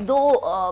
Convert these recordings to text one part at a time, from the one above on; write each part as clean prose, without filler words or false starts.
2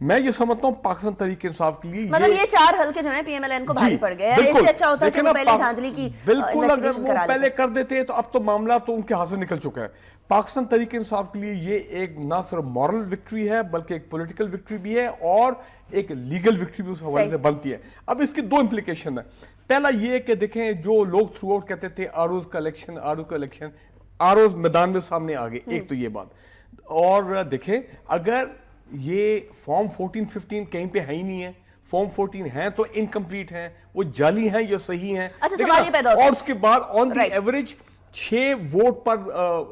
میں یہ سمجھتا ہوں پاکستان تحریک انصاف کے لیے مطلب یہ 4 حلقے جو ہیں پی ایم ایل این کو بھاری پڑ گئے، اس سے اچھا ہوتا ہے کہ وہ پہلے دھاندلی کی بالکل اگر وہ پہلے کر دیتے تو اب تو معاملہ تو ان کے ہاتھ سے نکل چکا ہے. پاکستان تحریک انصاف کے لیے یہ ایک نہ صرف مورل وکٹری ہے بلکہ ایک پولیٹیکل وکٹری بھی ہے اور ایک لیگل وکٹری بھی اس حوالے سے بنتی ہے. اب اس کی 2 امپلیکیشن ہیں. پہلا یہ کہ دیکھیں جو لوگ تھرو آؤٹ کہتے تھے آروز کا الیکشن آروز میدان میں سامنے آ گئے. ایک تو یہ بات. اور دیکھیں اگر یہ فارم 14-15 کہیں پہ ہے ہی نہیں ہے، فارم 14 ہیں تو انکمپلیٹ ہیں، وہ جعلی ہیں یا صحیح ہیں. اور اس کے بعد آن دی ایوریج 6 ووٹ پر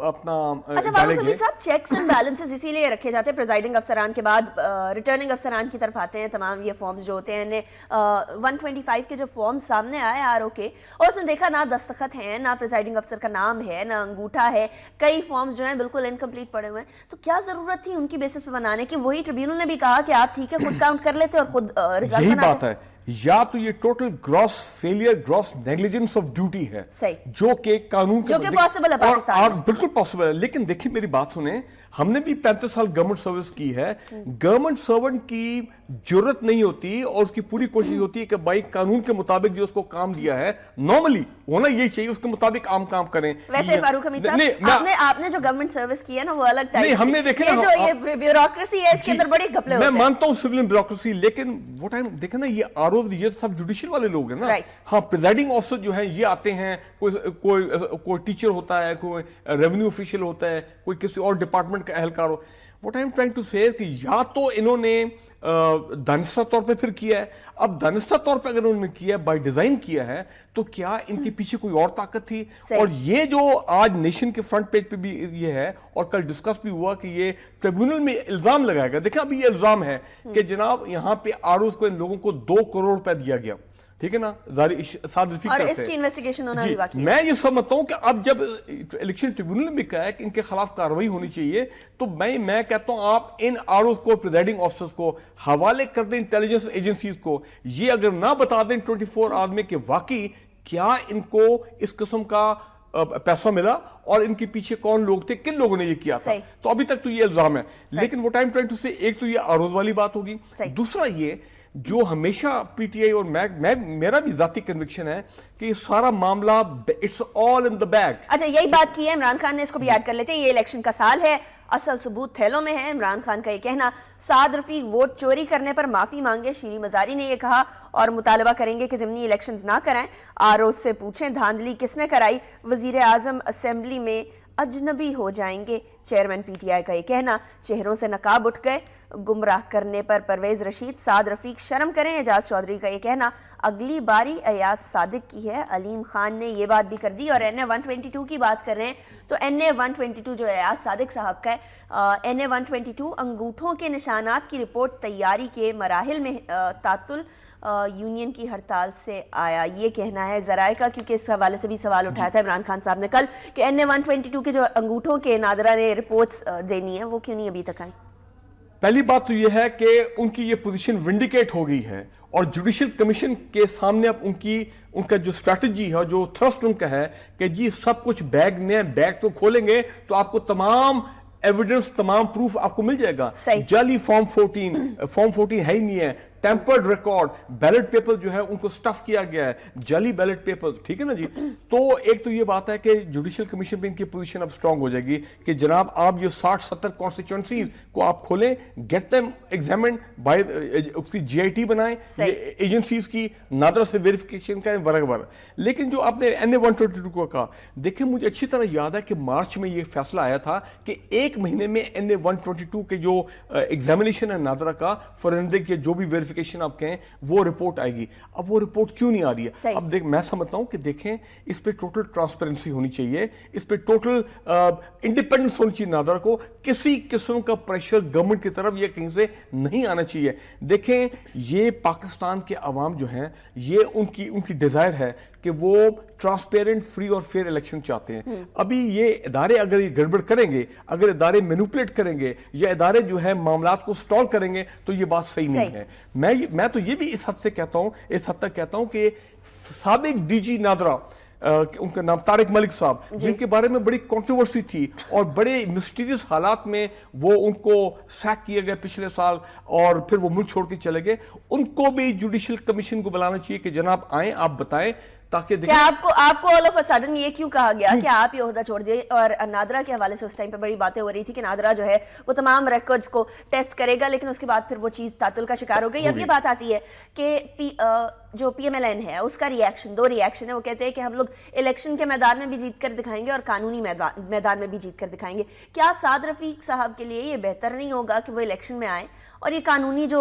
اپنا ڈالے گئے. صاحب چیکس اینڈ بیلنسز اسی لیے رکھے جاتے ہیں، پریزائڈنگ افسران کے بعد ریٹرننگ افسران کی طرف آتے ہیں تمام یہ فارمز جو ہوتے ہیں. 125 کے جو فارم سامنے آئے RO کے، اور اس نے دیکھا نہ دستخط ہیں، نہ پریزائڈنگ افسر کا نام ہے، نہ انگوٹھا ہے، کئی فارمز جو ہیں بالکل انکمپلیٹ پڑے ہوئے ہیں. تو کیا ضرورت تھی ان کی بیسس پہ بنانے کی؟ وہی ٹریبیونل نے بھی کہا کہ آپ ٹھیک ہے خود کاؤنٹ کر لیتے اور خود رزلٹ یہی بات ہے. یا تو یہ total gross failure, gross negligence of duty ہے جو کہ قانون جو کہ پاسبل ہے پاکستان اور بالکل پاسبل ہے. لیکن دیکھیں میری بات سنیں، ہم نے بھی 35 سال گورنمنٹ سروس کی ہے. گورنمنٹ سرونٹ کی جرت نہیں ہوتی اور اس کی پوری کوشش ہوتی ہے کہ بھائی قانون کے مطابق جو اس کو کام دیا ہے نارملی ہونا یہی چاہیے، اس کے مطابق عام کام کریں. ویسے فاروق حمید صاحب آپ نے جو گورنمنٹ سروس کی ہے نا وہ الگ ٹائپ ہے. ہم نے دیکھا جو یہ بیوروکریسی ہے اس کے اندر بڑے گھپلے ہوتے ہیں. میں مانتا ہوں سول بیوروکریسی، لیکن وہ ٹائم دیکھیں نا یہ RO یہ سب جوڈیشل والے لوگ ہیں نا. ہاں پریزائڈنگ آفیسر جو ہیں یہ آتے ہیں، کوئی ٹیچر ہوتا ہے، کوئی ریونیو آفیشل ہوتا ہے، کوئی کسی اور ڈپارٹمنٹ کا اہلکار ہو. What I'm trying to say کہ یا تو انہوں نے دانستہ طور پہ پھر کیا ہے. اب دانستہ طور پہ اگر انہوں نے کیا ہے، بائی ڈیزائن کیا ہے، تو کیا ان کے پیچھے کوئی اور طاقت تھی؟ اور یہ جو آج نیشن کے فرنٹ پیج پہ بھی یہ ہے اور کل ڈسکس بھی ہوا کہ یہ ٹریبیونل میں الزام لگائے گا. دیکھیں ابھی یہ الزام ہے کہ جناب یہاں پہ ROs کو ان لوگوں کو 2 کروڑ روپے دیا گیا، ٹھیک ہے نا، صاد رفیق اور اس کی انویسٹیگیشن ہونا بھی باقی ہے. میں یہ سمجھتا ہوں کہ اب جب الیکشن ٹریبیونل نے بھی کہا ہے کہ ان کے خلاف کارروائی ہونی چاہیے، تو میں کہتا ہوں آپ ان ROs کو، پریزائڈنگ آفیسرز کو حوالے کر دیں انٹیلیجنس ایجنسیز کو. یہ اگر نہ بتا دیں 24 آور میں کہ واقعی کیا ان کو اس قسم کا پیسہ ملا اور ان کے پیچھے کون لوگ تھے، کن لوگوں نے یہ کیا تھا، تو ابھی تک تو یہ الزام ہے. لیکن وہ ٹائم ٹرائنگ ٹو سے ایک تو یہ ROs والی بات ہوگی. دوسرا یہ جو ہمیشہ پی ٹی آئی اور میرا بھی ذاتی کنوکشن ہے کہ یہ سارا معاملہ it's all in the bag. اچھا یہی بات کی ہے عمران خان نے، اس کو بھی یاد کر لیتے ہیں. یہ الیکشن کا سال ہے، اصل ثبوت تھیلوں میں ہے. عمران خان کا یہ کہنا، سعد رفیق ووٹ چوری کرنے پر معافی مانگے، شیریں مزاری نے یہ کہا، اور مطالبہ کریں گے کہ ضمنی الیکشنز نہ کرائیں. ROs سے پوچھیں دھاندلی کس نے کرائی، وزیر اعظم اسمبلی میں اجنبی ہو جائیں گے. چیئرمین پی ٹی آئی کا یہ کہنا، چہروں سے نقاب اٹھ گئے، گمراہ کرنے پر پرویز رشید، سعد رفیق شرم کریں. اعجاز چودھری کا یہ کہنا، اگلی باری ایاز صادق کی ہے. علیم خان نے یہ بات بھی کر دی. اور NA 122 کی بات کر رہے ہیں تو NA 122 جو ایاز صادق صاحب کا ہے، NA 122 انگوٹھوں کے نشانات کی رپورٹ تیاری کے مراحل میں تعطل یونین کی ہڑتال سے آیا. یہ کہنا ہے ذرائع کا، کیونکہ اس حوالے سے بھی سوال اٹھایا تھا عمران خان صاحب نے کل کہ NA 122 کے جو انگوٹھوں کے نادرہ نے رپورٹس دینی ہے وہ کیوں نہیں ابھی تک آئیں. پہلی بات تو یہ ہے کہ ان کی یہ پوزیشن ونڈیکیٹ ہو گئی ہے اور جوڈیشل کمیشن کے سامنے اب ان کا جو اسٹریٹجی ہے، جو تھرسٹ ان کا ہے کہ جی سب کچھ بیگ میں، بیگ کو کھولیں گے تو آپ کو تمام ایویڈنس، تمام پروف آپ کو مل جائے گا. جعلی فارم 14 ہے ہی نہیں ہے. ٹیمپرڈ ریکارڈ، بیلٹ پیپر جو ہے ان کو سٹف کیا گیا ہے، جعلی بیلٹ پیپر، ٹھیک ہے نا جی. تو ایک تو یہ بات ہے کہ جوڈیشل کمیشن پہ ان کی پوزیشن اب سٹرونگ ہو جائے گی کہ جناب آپ یہ 60-70 کانسٹیچوئنسیز کو آپ کھولیں، گیٹ دیم ایگزامنڈ بائی، اس کی GIT بنائیں، ایجنسیز کی نادرہ سے ویریفیکیشن کریں وغیرہ. لیکن جو آپ نے NA 122 کو کہا، دیکھیں مجھے اچھی طرح یاد ہے کہ مارچ میں یہ فیصلہ آیا تھا کہ 1 مہینے میں NA 122 کے جو ایگزامینیشن ہے نادرہ کا، فورینسک یا جو بھی ویریفیکیشن آپ کہیں، وہ رپورٹ آئے گی. اب وہ رپورٹ کیوں نہیں آ رہی ہے؟ اب میں سمجھتا ہوں کہ دیکھیں اس پہ ٹوٹل ٹرانسپیرنسی ہونی چاہیے، اس پہ ٹوٹل انڈیپینڈنس ہونی چاہیے نادرہ کو. کسی قسم کا پریشر گورنمنٹ کی طرف یہ کہیں سے نہیں آنا چاہیے. دیکھیں یہ پاکستان کے عوام جو ہیں، یہ ان کی ڈیزائر ہے کہ وہ ٹرانسپیرنٹ، فری اور فیئر الیکشن چاہتے ہیں. ابھی یہ ادارے اگر یہ گڑبڑ کریں گے، اگر ادارے مینوپولیٹ کریں گے یا ادارے جو ہے معاملات کو سٹال کریں گے تو یہ بات صحیح نہیں ہے. میں تو یہ بھی اس حد تک کہتا ہوں کہ سابق DG نادرہ ان کا نام طارق ملک صاحب, جن کے بارے میں بڑی کنٹروورسی تھی اور بڑے مسٹیریس حالات میں وہ ان کو سیک کیا گیا پچھلے سال اور پھر وہ ملک چھوڑ کے چلے گئے, ان کو بھی جوڈیشل کمیشن کو بلانا چاہیے کہ جناب آئیں, آپ بتائیں تاکہ کیا آپ کو آل آف اے سڈن یہ کیوں کہا گیا کہ آپ یہ عہدہ چھوڑ دیے؟ اور نادرا کے حوالے سے اس ٹائم پہ بڑی باتیں ہو رہی تھی کہ نادرا جو ہے وہ تمام ریکارڈز کو ٹیسٹ کرے گا, لیکن اس کے بعد پھر وہ چیز تعطل کا شکار ہو گئی. اب یہ بات آتی ہے کہ جو پی ایم ایل این ہے اس کا ریئیکشن, دو ریئیکشن ہے. وہ کہتے ہیں کہ ہم لوگ الیکشن کے میدان میں بھی جیت کر دکھائیں گے اور قانونی میدان میں بھی جیت کر دکھائیں گے. کیا سعد رفیق صاحب کے لیے یہ بہتر نہیں ہوگا کہ وہ الیکشن میں آئیں اور یہ قانونی جو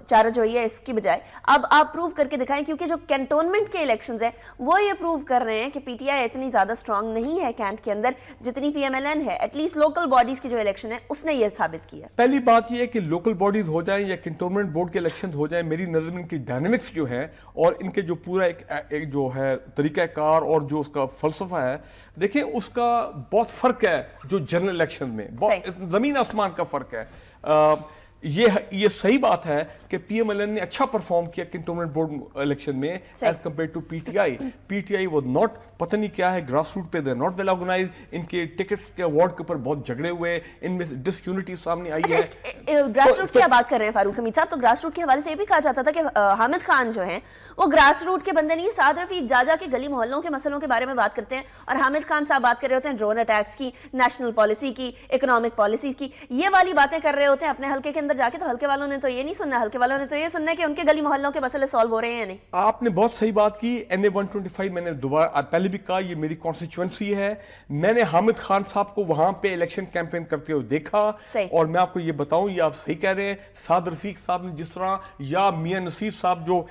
چارجوئی ہے اس کی بجائے اب آپ پروو کر کے دکھائیں؟ کیونکہ جو کینٹونمنٹ کے الیکشنز ہیں وہ یہ پروو کر رہے ہیں کہ پی ٹی آئی اتنی زیادہ سٹرونگ نہیں ہے کینٹ کے اندر جتنی پی ایم ایل این ہے. ایٹ لیسٹ لوکل باڈیز کی جو الیکشن ہے اس نے یہ ثابت کیا. پہلی بات یہ ہے کہ لوکل باڈیز ہو جائیں یا کنٹونمنٹ بورڈ کے الیکشن ہو جائیں, میری نظر میں ان کی ڈائنامکس جو ہے اور ان کے جو پورا ایک جو ہے طریقہ کار اور جو اس کا فلسفہ ہے, دیکھیں اس کا بہت فرق ہے جو جنرل الیکشن میں, بہت زمین آسمان کا فرق ہے. یہ صحیح بات ہے کہ پی ایم ایل این نے اچھا پرفارم کیا کنٹونمنٹ بورڈ الیکشن میں as compare to P T I. P T I was not, پتہ نہیں کیا ہے, گراس روٹ پہ دے ناٹ ویل آرگنائز. ان کے ٹکٹس کے اوارڈ کے اوپر بہت جھگڑے ہوئے, ان میں ڈس یونٹی سامنے آئی ہے. گراس روٹ کی بات کر رہے ہیں فاروق حمید صاحب, تو گراس روٹ کے حوالے سے یہ بھی کہا جاتا تھا کہ حامد خان جو ہیں وہ گراس روٹ کے بندے نہیں. سعد رفیق جا کے گلی محلوں کے مسئلوں کے بارے میں بات کرتے ہیں اور حامد خان صاحب بات کر رہے ہوتے ہیں ڈرون اٹیکس کی, نیشنل پالیسی کی, اکنامک پالیسی کی, یہ والی باتیں کر رہے ہوتے ہیں اپنے حلقے کے اندر جا کے. تو حلقے والوں نے تو یہ نہیں سننا, حلقے والوں نے تو یہ سننا ہے کہ ان کے گلی محلوں کے مسئلے سالو ہو رہے ہیں یا نہیں. آپ نے بہت صحیح بات کی. این اے 125 میں نے دوبارہ پہلے بھی کہا یہ میری کانسٹیچوئنسی ہے. میں نے حامد خان صاحب کو وہاں پہ الیکشن کیمپین کرتے ہوئے دیکھا اور میں آپ کو یہ بتاؤں, یہ آپ صحیح کہہ رہے ہیں, سعد رفیق صاحب نے جس طرح, یا میاں نصیر صاحب جو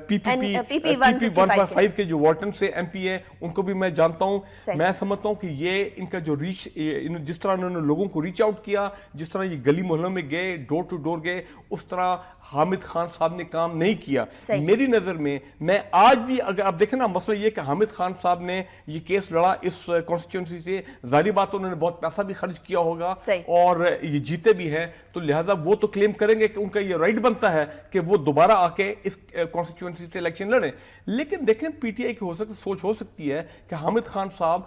پی پی 155 کے جو والٹن سے ایم پی ہیں, ان کو بھی میں جانتا ہوں. میں سمجھتا ہوں کہ یہ ان کا جو ریچ, جس طرح انہوں نے لوگوں کو ریچ آؤٹ کیا, جس طرح یہ گلی محلوں میں گئے, ڈور ٹو ڈور گئے, اس طرح حامد خان صاحب نے کام نہیں کیا. میری نظر میں آج بھی, اگر آپ دیکھیں نا, مسئلہ یہ کہ حامد خان صاحب نے یہ کیس لڑا اس کانسٹیچوئنسی سے, ظاہری بات انہوں نے بہت پیسہ بھی خرچ کیا ہوگا اور یہ جیتے بھی ہیں, تو لہٰذا وہ تو کلیم کریں گے کہ ان کا یہ رائٹ بنتا ہے کہ وہ دوبارہ آ کے اس کانسٹیچوئنسی سے الیکشن لڑیں. لیکن دیکھیں پی ٹی آئی کی سوچ ہو سکتی ہے کہ حامد خان صاحب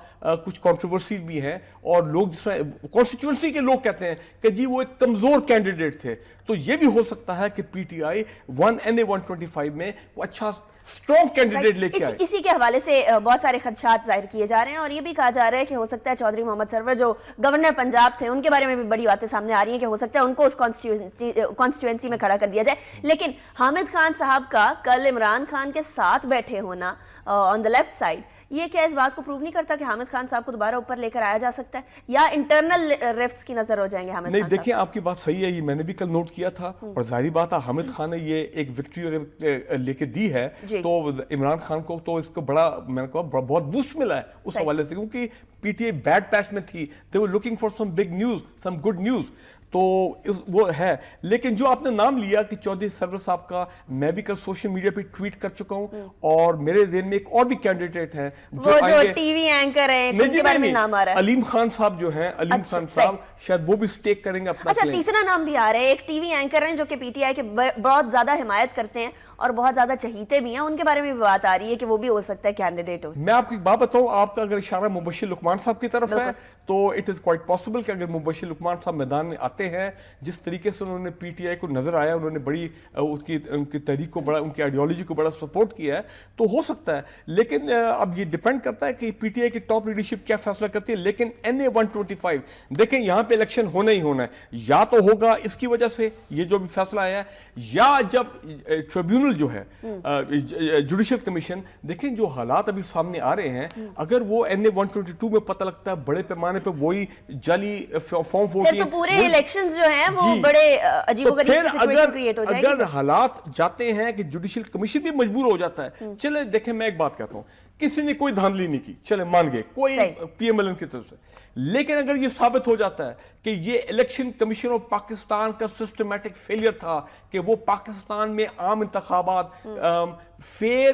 کچھ کنٹروورسی بھی ہیں اور لوگ جس طرح کانسٹیچوئنسی کے لوگ کہتے ہیں کہ جی وہ ایک کمزور کینڈیڈیٹ تھے, تو یہ بھی ہو سکتا ہے کہ پی ٹی آئی 1NA125 میں وہ اچھا اسٹرانگ کینڈیڈیٹ لے کے آئے. اسی کے حوالے سے بہت سارے خدشات ظاہر کیے جا رہے ہیں اور یہ بھی کہا جا رہا ہے کہ ہو سکتا ہے چودھری محمد سرور جو گورنر پنجاب تھے, ان کے بارے میں بھی بڑی باتیں سامنے آ رہی ہیں کہ ہو سکتا ہے ان کو اس کانسٹیچوئنسی میں کھڑا کر دیا جائے. لیکن حامد خان صاحب کا کل عمران خان کے ساتھ بیٹھے ہونا آن دا لیفٹ سائڈ, یہ کیا اس بات کو پروو نہیں کرتا کہ حامد خان صاحب کو دوبارہ اوپر لے کر آیا جا سکتا ہے, یا انٹرنل ریفٹس کی نظر ہو جائیں گے حامد خان؟ نہیں, دیکھیں آپ کی بات صحیح ہے, یہ میں نے بھی کل نوٹ کیا تھا, اور ظاہری بات ہے حامد خان نے یہ ایک وکٹری اگر لے کے دی ہے تو عمران خان کو تو اس کو بڑا, میں نے کہا بہت بوسٹ ملا ہے اس حوالے سے, کیونکہ پی ٹی آئی بیڈ پیچ میں تھی, they were looking for some big news, some good news, تو وہ ہے. لیکن جو آپ نے نام لیا کہ چودھری سرور صاحب کا, میں بھی کل سوشل میڈیا پہ ٹویٹ کر چکا ہوں اور میرے ذہن میں ایک اور بھی کینڈیڈیٹ ہے جو ٹی وی اینکر ہیں, ان کے بارے میں نام آ رہا ہے. علیم خان صاحب جو ہیں, علیم خان صاحب شاید وہ بھی سٹیک کریں گے اپنا. اچھا, تیسرا نام بھی آ رہا ہے, ایک ٹی وی اینکر ہیں جو کہ پی ٹی آئی کے بہت زیادہ حمایت کرتے ہیں اور بہت زیادہ چہیتے بھی ہیں, ان کے بارے میں بھی بات آ رہی ہے کہ وہ بھی ہو سکتا ہے کینڈیڈیٹ ہو. میں آپ کو ایک بات بتاؤں, آپ کا اگر اشارہ مبشر لقمان صاحب کی طرف ہے تو اٹ از کوائٹ پاسبل کہ اگر مبشر لقمان صاحب میدان میں آتے ہیں, جس طریقے سے انہوں نے پی ٹی آئی کو نظر آیا, انہوں نے بڑی ان کی تحریک کو بڑا, ان کی آئیڈیالوجی کو بڑا سپورٹ کیا ہے, تو ہو سکتا ہے. لیکن اب یہ ڈیپینڈ کرتا ہے کہ پی ٹی آئی کی ٹاپ لیڈرشپ کیا فیصلہ کرتی ہے. لیکن NA125 دیکھیں یہاں پہ الیکشن ہونا ہی ہونا ہے, یا تو ہوگا اس کی وجہ سے یہ جو بھی فیصلہ آیا ہے, یا جب ٹریبیونل جو ہے جوڈیشل کمیشن, دیکھیں جو حالات ابھی سامنے آ رہے ہیں, اگر وہ NA122 میں پتہ لگتا ہے بڑے پیمانے پہ وہی جعلی فارم ووٹنگ, تو پورے الیکشنز جو ہیں وہ بڑے عجیب و غریب سچویشن کریٹ ہو جائے گی. اگر حالات جاتے ہیں کہ جوڈیشل کمیشن بھی مجبور ہو جاتا ہے, چلے دیکھیں میں ایک بات کہتا ہوں, کسی نے کوئی دھاندلی نہیں کی, چلے مان گئے کوئی پی ایم ایل این کی طرف سے, لیکن اگر یہ ثابت ہو جاتا ہے کہ یہ الیکشن کمیشن آف پاکستان کا سسٹمیٹک فیلئر تھا کہ وہ پاکستان میں عام انتخابات fair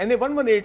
NA 118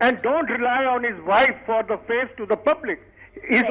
and don't rely on his wife for the face to the public. His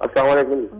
السلام علیکم.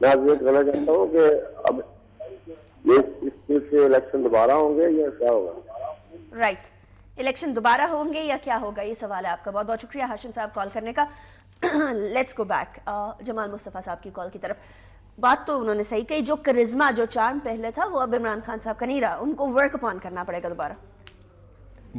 میں آپ یہ کہنا چاہتا ہوں کہ اب یہ اس چیز سے الیکشن دوبارہ ہوں گے یا کیا ہوگا؟ رائٹ, الیکشن دوبارہ ہوں گے یا کیا ہوگا, یہ سوال ہے آپ کا. بہت بہت شکریہ ہاشم صاحب کال کرنے کا. لیٹس گو بیک جمال مصطفیٰ صاحب کی کال کی طرف. بات تو انہوں نے صحیح کہی, جو کرزما جو چارم پہلے تھا وہ اب عمران خان صاحب کا نہیں رہا, ان کو ورک اپون کرنا پڑے گا دوبارہ.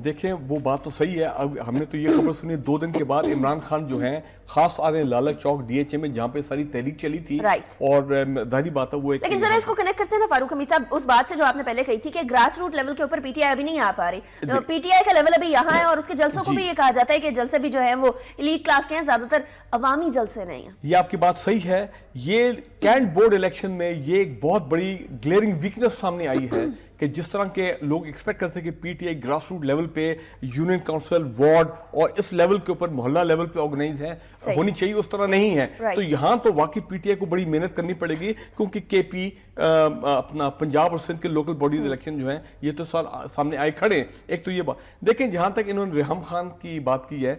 دیکھیں وہ بات تو صحیح ہے. اب ہم نے تو یہ خبر سنی 2 دن کے بعد عمران خان جو ہیں خاص آ رہے ہیں لالہ چوک ڈی ایچ اے میں جہاں پہ ساری تحریک چلی تھی, اور ظاہری بات ہے وہ ایک, لیکن ذرا اس کو کنیکٹ کرتے ہیں نا فاروق حمید صاحب اس بات سے جو آپ نے پہلے کہی تھی کہ گراس روٹ لیول کے اوپر پی ٹی آئی ابھی نہیں آ پا رہی. پی ٹی آئی کا لیول ابھی یہاں ہے, اور اس کے جلسوں کو بھی یہ کہا جاتا ہے کہ جلسے بھی جو ہیں وہ ایلیٹ کلاس کے ہیں, زیادہ تر عوامی جلسے نہیں ہیں. یہ آپ کی بات صحیح ہے. یہ کینٹ بورڈ الیکشن میں یہ ایک بہت بڑی گلیئرنگ ویکنس سامنے آئی ہے کہ جس طرح کے لوگ ایکسپیکٹ کرتے ہیں کہ P T I grass root level پہ یونین کاؤنسل وارڈ اور اس لیول کے اوپر محلہ لیول پہ آرگنائز ہے ہونی چاہیے, اس طرح نہیں ہے. تو یہاں تو واقعی پی ٹی آئی کو بڑی محنت کرنی پڑے گی, کیونکہ کے پی اپنا پنجاب اور سندھ کے لوکل باڈیز الیکشن جو ہیں یہ تو سال سامنے آئے کھڑے ہیں. ایک تو یہ بات دیکھیں, جہاں تک انہوں نے ریحام خان کی بات کی ہے,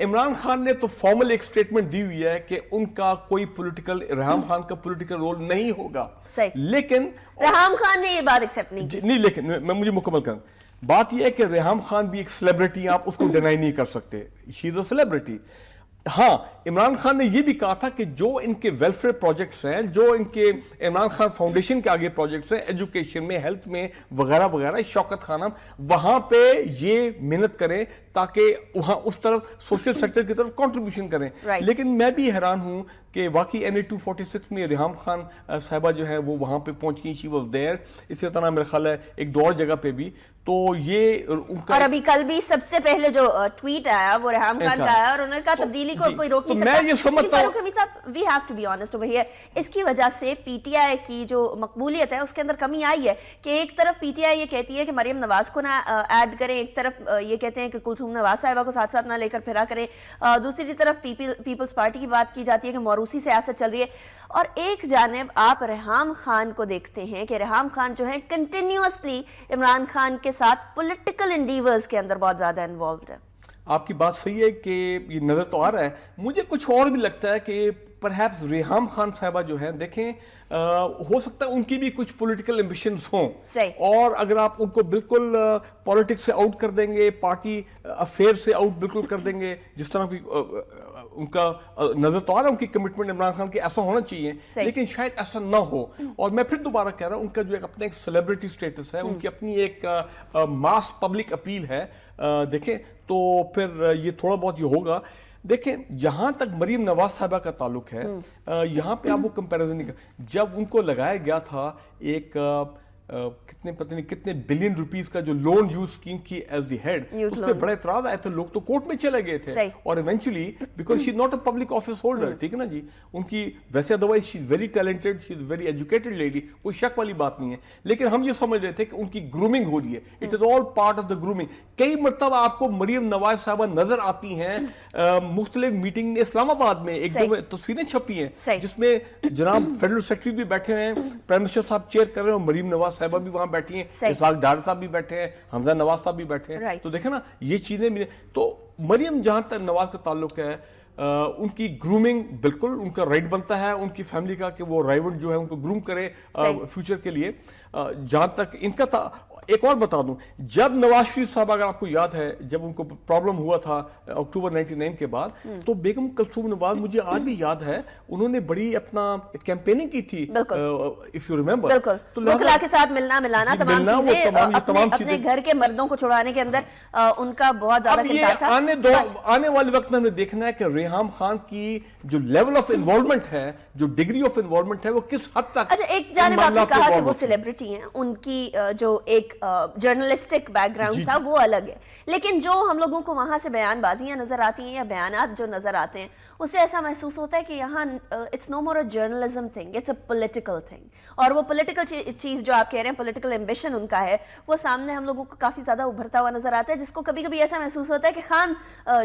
عمران خان نے تو فارمل ایک سٹیٹمنٹ دی ہوئی ہے کہ ان کا کوئی پولیٹیکل, ریحام خان کا پولیٹیکل رول نہیں ہوگا. لیکن ریحام خان نے یہ بات ایکسپٹ نہیں کی. نہیں, لیکن میں مجھے مکمل کروں. بات یہ ہے کہ ریحام خان بھی ایک سیلیبریٹی ہیں, آپ اس کو ڈینائی نہیں کر سکتے, شی از اے سیلیبریٹی. ہاں عمران خان نے یہ بھی کہا تھا کہ جو ان کے ویلفیئر پروجیکٹس ہیں, جو ان کے عمران خان فاؤنڈیشن کے آگے پروجیکٹس ہیں ایجوکیشن میں, ہیلتھ میں وغیرہ وغیرہ, شوکت خانم, وہاں پہ یہ محنت کریں تاکہ وہاں اس طرف سوشل سیکٹر کی طرف کنٹریبیوشن کریں. لیکن میں بھی حیران ہوں کہ واقعی این اے 246 میں ریحام خان صاحبہ جو ہے وہ وہاں پہ پہنچ گئی, شی واز دیئر. اسی طرح میرا خیال ہے ایک دو اور جگہ پہ بھی. تو یہ ان کا, اور ابھی کل بھی سب سے پہلے جو ٹویٹ آیا وہ ریحام خان کا آیا, اور انہوں نے کہا تبدیلی کو کوئی روک نہیں سکتا. میں یہ سمجھتا ہوں we have to be honest over here, اس کی وجہ سے پی ٹی آئی کی جو مقبولیت ہے اس کے اندر کمی آئی ہے کہ ایک طرف پی ٹی آئی یہ کہتی ہے کہ مریم نواز کو نہ ایڈ کریں, ایک طرف یہ کہتے ہیں کہ کلثوم نواز صاحبہ کو ساتھ ساتھ نہ لے کر پھرا کریں, دوسری طرف پیپلز پارٹی کی بات کی جاتی ہے کہ موروثی سیاست چل رہی ہے, اور ایک جانب آپ ریحام خان کو دیکھتے ہیں کہ ریحام خان جو ہے کنٹینیوسلی عمران خان کے ساتھ پولیٹیکل انڈیورز کے اندر بہت زیادہ انوالوڈ ہے. آپ کی بات صحیح ہے کہ یہ نظر تو آ رہا ہے. مجھے کچھ اور بھی لگتا ہے کہ پرہیپس ریحام خان صاحبہ جو ہیں, دیکھیں ہو سکتا ہے ان کی بھی کچھ پولیٹیکل ایمبیشنز ہوں, اور اگر آپ ان کو بالکل پولیٹکس سے آؤٹ کر دیں گے, پارٹی افیئر سے آؤٹ بالکل کر دیں گے, جس طرح کی ان کا نظر تو آ رہا ہے ان کی کمٹمنٹ عمران خان کی ایسا ہونا چاہیے, لیکن شاید ایسا نہ ہو. اور میں پھر دوبارہ کہہ رہا ہوں, ان کا جو ایک اپنا ایک سیلیبریٹی سٹیٹس ہے, ان کی اپنی ایک ماس پبلک اپیل ہے, دیکھیں تو پھر یہ تھوڑا بہت یہ ہوگا. دیکھیں جہاں تک مریم نواز صاحبہ کا تعلق ہے, یہاں پہ آپ وہ کمپیریزن نہیں کر, جب ان کو لگایا گیا تھا ایک کتنے پتہ نہیں کتنے بلین روپیز کا جو لون یوز اسکیم کی ایز دی ہیڈ, اس پہ بڑا اعتراض آئے تھے, لوگ تو کورٹ میں چلے گئے تھے, اور eventually because she is not a public office holder, ٹھیک ہے نا جی, ان کی ویسے otherwise she is very talented, she is very educated lady, کوئی شک والی بات نہیں ہے, لیکن ہم یہ سمجھ رہے تھے کہ ان کی گرومنگ ہو رہی ہے, it is all part of the grooming. کئی مرتبہ آپ کو مریم نواز صاحبہ نظر آتی ہیں مختلف میٹنگ میں اسلام آباد میں, ایک دو تصویریں چھپی ہیں جس میں جناب فیڈرل سیکرٹری بھی بیٹھے ہیں, پرائم منسٹر صاحب چیئر کر رہے ہیں, اور مریم نواز صاحبہ بھی وہاں بیٹھی ہیں, اسحاق ڈار صاحب بھی بیٹھے ہیں, حمزہ نواز صاحب بھی بیٹھے ہیں. تو دیکھیں نا یہ چیزیں بھی. تو مریم جہاں تک نواز کا تعلق ہے, ان کی گرومنگ بالکل ان کا رائٹ بنتا ہے, ان کی فیملی کا, کہ وہ رائیول جو ہے ان کو گروم کرے فیوچر کے لیے. جہاں تک ان کا ایک اور بتا دوں, جب نواز شریف صاحب, اگر آپ کو یاد ہے, جب ان کو پرابلم ہوا تھا اکتوبر 99 کے بعد, تو بیگم کلثوم نواز, مجھے آج بھی یاد ہے, انہوں نے بڑی اپنا کیمپیننگ کی تھی, اف یو ریمبر. بالکل وکلا کے ساتھ ملنا ملانا, تمام چیزیں اپنے گھر کے مردوں کو چھڑوانے کے اندر ان کا بہت زیادہ کردار تھا. آنے والے وقت میں ہمیں دیکھنا ہے کہ ریحام خان کی جو لیول آف انوالومنٹ ہے, جو ڈگری آف انوالومنٹ ہے, وہ کس حد تک. اچھا, ایک جانب آپ نے کہا کہ وہ سیلیبریٹی ہیں, ان کی جو ایک جرنلسٹک بیک گراؤنڈ تھا وہ الگ ہے, لیکن جو ہم لوگوں کو وہاں سے بیان بازیاں نظر آتی ہیں یا بیانات جو نظر آتے ہیں, اس سے ایسا محسوس ہوتا ہے کہ یہاں it's no more a journalism thing, it's a political thing. اور وہ پولیٹیکل چیز جو آپ کہہ رہے ہیں, پولیٹیکل ایمبیشن ان کا ہے, وہ سامنے ہم لوگوں کو کافی زیادہ ابھرتا ہوا نظر آتا ہے, جس کو کبھی کبھی ایسا محسوس ہوتا ہے کہ خان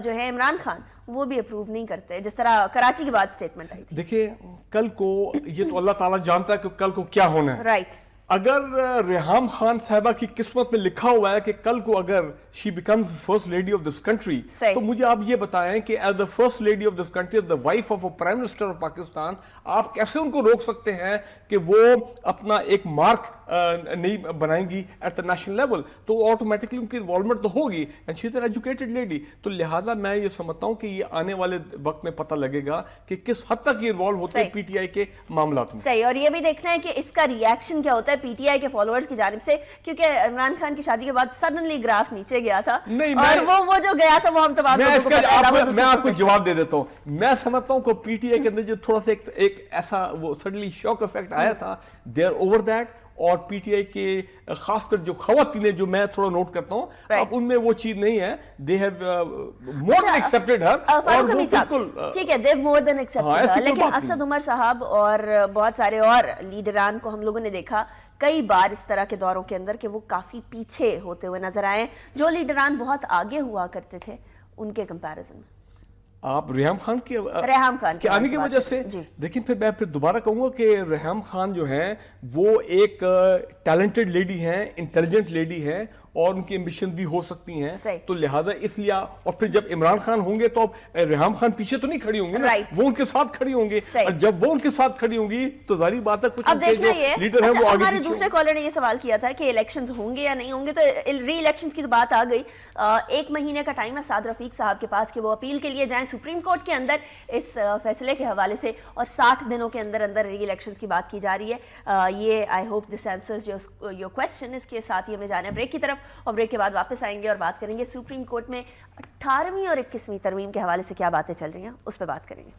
جو ہے عمران خان, وہ بھی اپروو نہیں کرتے, جس طرح کراچی کی بات سٹیٹمنٹ آئی تھی. دیکھیں کل کو یہ تو اللہ تعالیٰ جانتا ہے کہ کل کو کیا ہونا ہے. رائٹ. اگر ریحام خان صاحبہ کی قسمت میں لکھا ہوا ہے کہ کل کو اگر she becomes first lady of this country تو مجھے آپ یہ بتائیں کہ as the first lady of this country the wife of a prime minister of Pakistan آپ کیسے ان کو روک سکتے ہیں کہ وہ اپنا ایک مارک نہیں بنائیں گی ایٹ دا نیشنل لیول؟ تو آٹومیٹکلی ان کی انوالومنٹ تو ہوگی and she is an educated lady. تو لہٰذا میں یہ سمجھتا ہوں کہ یہ آنے والے وقت میں پتہ لگے گا کہ کس حد تک یہ انوالو ہوتے ہیں پی ٹی آئی کے معاملات میں. صحیح. اور یہ بھی دیکھنا ہے کہ اس کا ریئیکشن کیا ہوتا ہے پی ٹی آئی کے فالوورز کی جانب سے, کیونکہ عمران خان کی شادی کے بعد سڈنلی گراف نیچے گیا تھا اور وہ جو گیا تھا وہ ہم تمام میں آپ کو جواب دے دیتا ہوں. میں سمجھتا ہوں کہ پی ٹی آئی کے اندر جو تھوڑا سا ایک ایسا وہ سڈنلی شاک افیکٹ آیا تھا, دے آر اوور دیٹ. اور پی ٹی آئی کے خاص کر جو خواتینیں جو میں تھوڑا نوٹ کرتا ہوں اب ان میں وہ چیز نہیں ہے. They have more then expected ہر, اور وہ بالکل ٹھیک ہے, دے مور دین ایکسپٹڈ ہر. لیکن اسد عمر صاحب اور بہت سارے اور لیڈران کو ہم لوگوں نے دیکھا کئی بار اس طرح کے دوروں کے اندر کہ وہ کافی پیچھے ہوتے ہوئے نظر آئے. جو لیڈران بہت آگے ہوا کرتے تھے ان کے کمپیریزن میں آپ ریحام خان کے آنے کی وجہ سے دیکھیں, پھر میں دوبارہ کہوں گا کہ ریحام خان جو ہیں وہ ایک ٹیلنٹڈ لیڈی ہیں, انٹیلیجنٹ لیڈی ہیں, اور ان کی ایمبیشن بھی ہو سکتی ہیں. تو لہٰذا اس لیے, اور پھر جب عمران خان ہوں گے تو اب ریحام خان پیچھے تو نہیں کھڑی ہوں گی نا, وہ ان کے ساتھ کھڑی ہوں گی, اور جب وہ ان کے ساتھ کھڑی ہوں گی تو ظاہری بات ہے کچھ اب دیکھنا یہ لیڈر ہیں وہ آگے. ہمارے دوسرے کالر نے یہ سوال کیا تھا کہ الیکشنز ہوں گے یا نہیں ہوں گے, تو ری الیکشنز کی تو بات آ گئی. 1 مہینے کا ٹائم ہے سعد رفیق صاحب کے پاس کہ وہ اپیل کے لیے جائیں سپریم کورٹ کے اندر اس فیصلے کے حوالے سے, اور 60 دنوں کے اندر اندر ری الیکشنز کی بات کی جا رہی ہے. یہ I hope this answers your question. اس کے ساتھ ہی ہمیں جانا ہے بریک کی طرف, اور بریک کے بعد واپس آئیں گے اور بات کریں گے سپریم کورٹ میں 18ویں اور 21ویں ترمیم کے حوالے سے کیا باتیں چل رہی ہیں, اس پہ بات کریں گے.